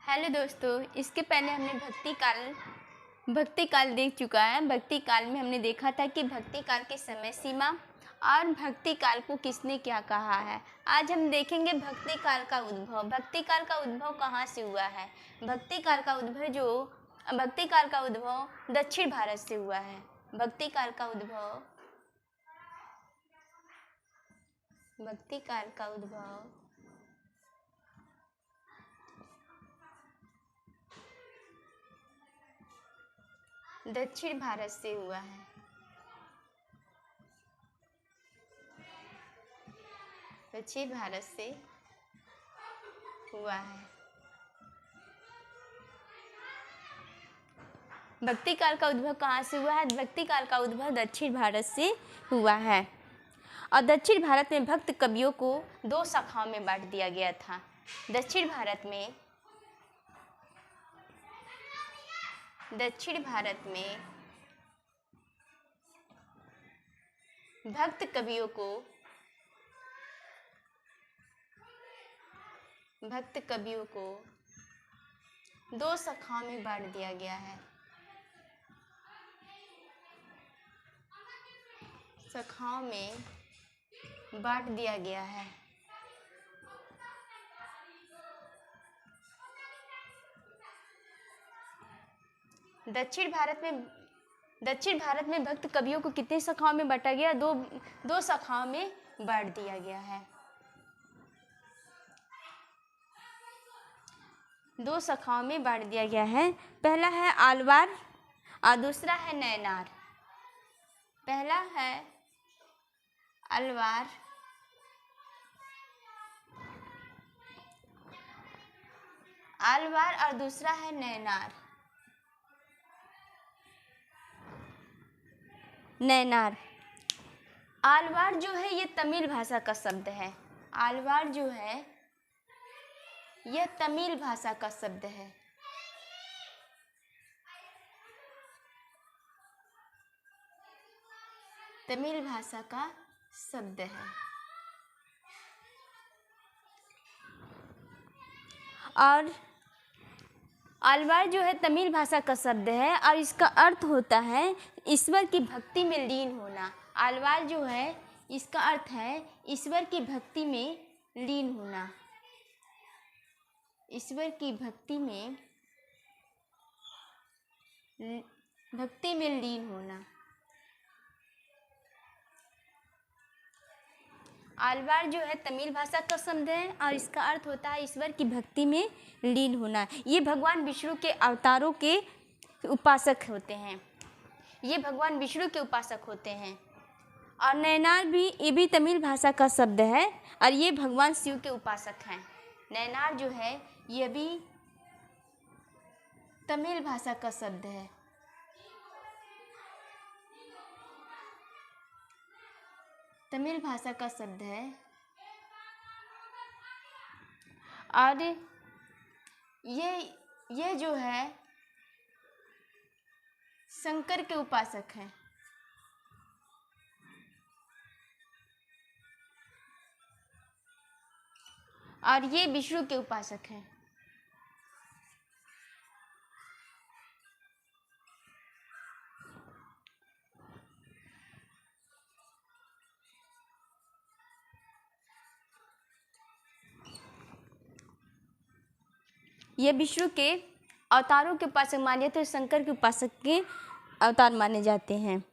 Hello दोस्तों, इसके पहले हमने भक्ति काल देख चुका है। भक्ति काल में हमने देखा था कि भक्ति काल की समय सीमा और भक्ति काल को किसने क्या कहा है। आज हम देखेंगे भक्ति काल का उद्भव। भक्ति काल का उद्भव कहाँ से हुआ है। भक्ति काल का उद्भव दक्षिण भारत से हुआ है। भक्ति काल का उद्भव दक्षिण भारत से हुआ है। दक्षिण भारत से हुआ है। भक्ति काल का उद्भव कहाँ से हुआ है। भक्ति काल का उद्भव दक्षिण भारत से हुआ है और दक्षिण भारत में भक्त कवियों को दो शाखाओं में बांट दिया गया था। दक्षिण भारत में भक्त कवियों को दो शाखाओं में बांट दिया गया है। दक्षिण भारत में भक्त कवियों को कितने शाखाओं में बांटा गया। दो शाखाओं में बांट दिया गया है। दो शाखाओं में बांट दिया गया है। पहला है आलवार और दूसरा है नैनार। पहला है अलवार और दूसरा है नैनार। आलवार जो है ये तमिल भाषा का शब्द है। आलवार जो है यह तमिल भाषा का शब्द है। तमिल भाषा का शब्द है और आलवार जो है तमिल भाषा का शब्द है और इसका अर्थ होता है ईश्वर की भक्ति में लीन होना। आलवार जो है इसका अर्थ है ईश्वर की भक्ति में लीन होना। ईश्वर की भक्ति में लीन होना। आलवार जो है तमिल भाषा का शब्द है और इसका अर्थ होता है ईश्वर की भक्ति में लीन होना। ये भगवान विष्णु के अवतारों के उपासक होते हैं। और नैनार भी ये भी तमिल भाषा का शब्द है और ये भगवान शिव के उपासक हैं। नैनार जो है ये भी तमिल भाषा का शब्द है। तमिल भाषा का शब्द है और ये जो है शंकर के उपासक हैं। और ये विष्णु के उपासक हैं। ये विष्णु के अवतारों के उपासक माने जाते हैं। शंकर के उपासक के अवतार माने जाते हैं।